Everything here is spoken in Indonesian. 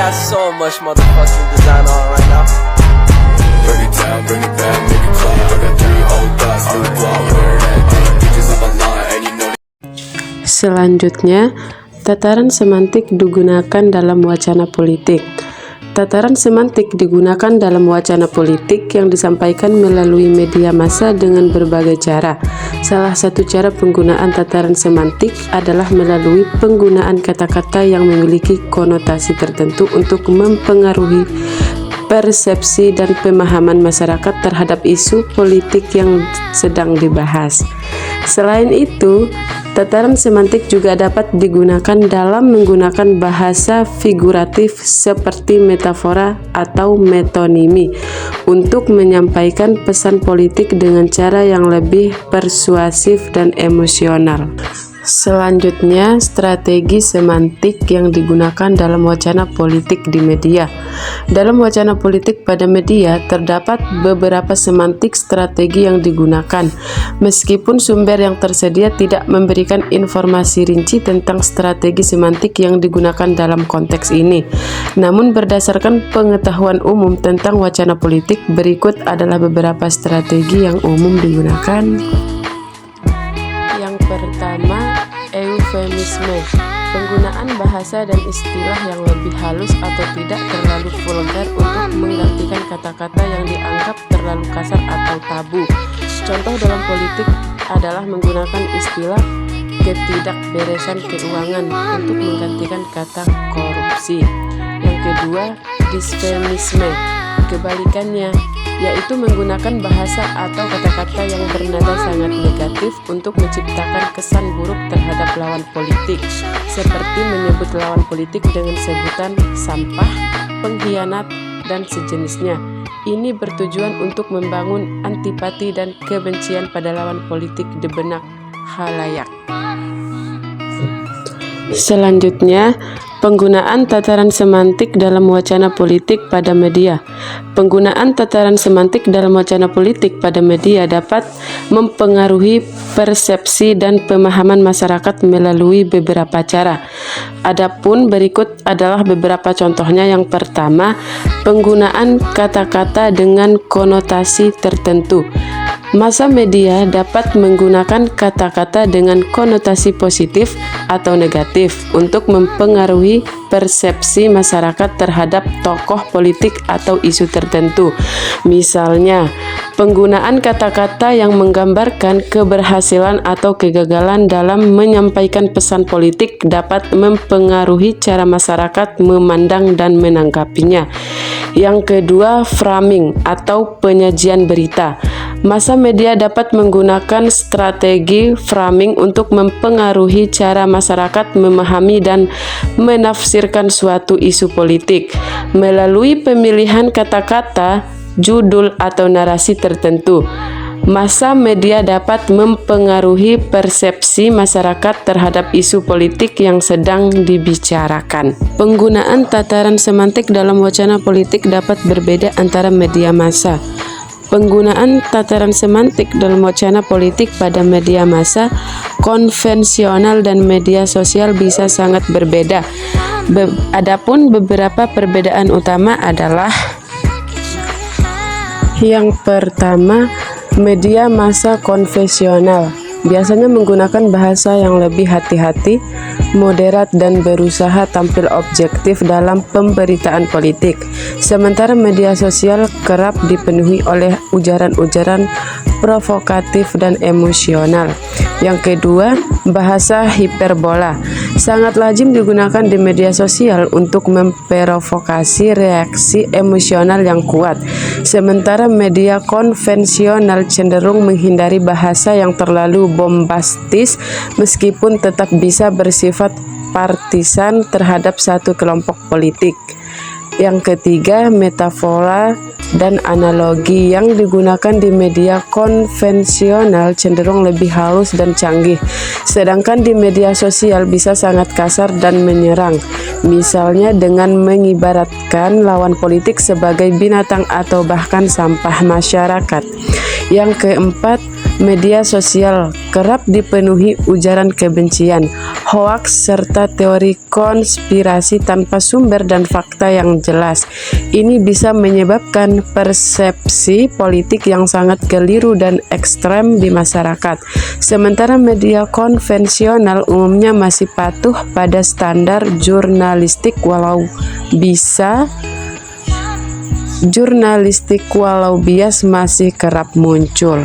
got so much motherfucking design on right now. Bring it down, bring it back, make it clap. I got 3 old thoughts, new block, where that thing, bitches on my line, and you know. Selanjutnya, tataran semantik digunakan dalam wacana politik. Tataran semantik digunakan dalam wacana politik yang disampaikan melalui media massa dengan berbagai cara. Salah satu cara penggunaan tataran semantik adalah melalui penggunaan kata-kata yang memiliki konotasi tertentu untuk mempengaruhi persepsi dan pemahaman masyarakat terhadap isu politik yang sedang dibahas. Selain itu, tataran semantik juga dapat digunakan dalam menggunakan bahasa figuratif seperti metafora atau metonimi untuk menyampaikan pesan politik dengan cara yang lebih persuasif dan emosional. Selanjutnya, strategi semantik yang digunakan dalam wacana politik di media. Dalam wacana politik pada media, terdapat beberapa semantik strategi yang digunakan. Meskipun sumber yang tersedia tidak memberikan informasi rinci tentang strategi semantik yang digunakan dalam konteks ini. Namun berdasarkan pengetahuan umum tentang wacana politik, berikut adalah beberapa strategi yang umum digunakan. Yang pertama, eufemisme, penggunaan bahasa dan istilah yang lebih halus atau tidak terlalu vulgar untuk menggantikan kata-kata yang dianggap terlalu kasar atau tabu. Contoh dalam politik adalah menggunakan istilah ketidakberesan keuangan untuk menggantikan kata korupsi. Yang kedua, disfemisme, kebalikannya, yaitu menggunakan bahasa atau kata-kata yang bernada sangat negatif untuk menciptakan kesan buruk terhadap lawan politik, seperti menyebut lawan politik dengan sebutan sampah, pengkhianat, dan sejenisnya. Ini bertujuan untuk membangun antipati dan kebencian pada lawan politik di benak khalayak. Selanjutnya, penggunaan tataran semantik dalam wacana politik pada media. Penggunaan tataran semantik dalam wacana politik pada media dapat mempengaruhi persepsi dan pemahaman masyarakat melalui beberapa cara. Adapun berikut adalah beberapa contohnya. Yang pertama, penggunaan kata-kata dengan konotasi tertentu. Massa media dapat menggunakan kata-kata dengan konotasi positif atau negatif untuk mempengaruhi persepsi masyarakat terhadap tokoh politik atau isu tertentu. Misalnya, penggunaan kata-kata yang menggambarkan keberhasilan atau kegagalan dalam menyampaikan pesan politik dapat mempengaruhi cara masyarakat memandang dan menanggapinya. Yang kedua, framing atau penyajian berita. Massa media dapat menggunakan strategi framing untuk mempengaruhi cara masyarakat memahami dan menafsirkan suatu isu politik melalui pemilihan kata-kata, judul, atau narasi tertentu. Massa media dapat mempengaruhi persepsi masyarakat terhadap isu politik yang sedang dibicarakan. Penggunaan tataran semantik dalam wacana politik dapat berbeda antara media massa. Penggunaan tataran semantik dalam wacana politik pada media massa konvensional dan media sosial bisa sangat berbeda. Adapun beberapa perbedaan utama adalah: yang pertama, media massa konvensional biasanya menggunakan bahasa yang lebih hati-hati, moderat, dan berusaha tampil objektif dalam pemberitaan politik. Sementara media sosial kerap dipenuhi oleh ujaran-ujaran provokatif dan emosional. Yang kedua, bahasa hiperbola sangat lazim digunakan di media sosial untuk memprovokasi reaksi emosional yang kuat. Sementara media konvensional cenderung menghindari bahasa yang terlalu bombastis meskipun tetap bisa bersifat partisan terhadap satu kelompok politik. Yang ketiga, metafora dan analogi yang digunakan di media konvensional cenderung lebih halus dan canggih, sedangkan di media sosial bisa sangat kasar dan menyerang, misalnya dengan mengibaratkan lawan politik sebagai binatang atau bahkan sampah masyarakat. Yang keempat, Media sosial kerap dipenuhi ujaran kebencian, hoaks, serta teori konspirasi tanpa sumber dan fakta yang jelas. Ini bisa menyebabkan persepsi politik yang sangat keliru dan ekstrem di masyarakat. Sementara media konvensional umumnya masih patuh pada standar jurnalistik walau bias masih kerap muncul.